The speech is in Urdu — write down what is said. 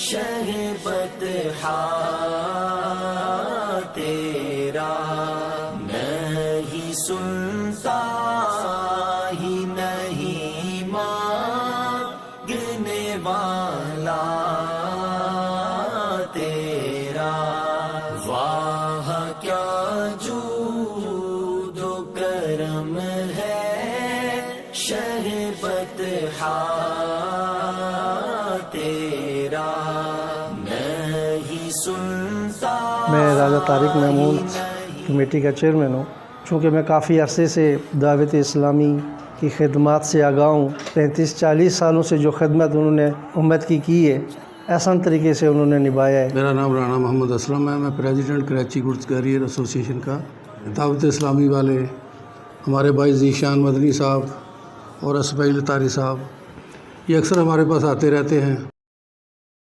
شہ بطحا تیرا نہیں سنتا ہی نہیں مانگنے والا تیرا واہ کیا جود و کرم ہے شہ بطحا تیرا نہیں سنتا. میں راجہ طارق محمود کمیٹی کا چیئرمین ہوں. چونکہ میں کافی عرصے سے دعوت اسلامی کی خدمات سے آگاہ ہوں، 35-40 سالوں سے جو خدمت انہوں نے امت کی ہے احسن طریقے سے انہوں نے نبھایا ہے. میرا نام رانا محمد اسلم ہے. میں پریزیڈنٹ کراچی گڈس کیریئر ایسوسی ایشن کا. دعوت اسلامی والے ہمارے بھائی ذیشان مدنی صاحب اور اسماعیل طاری صاحب یہ اکثر ہمارے پاس آتے رہتے ہیں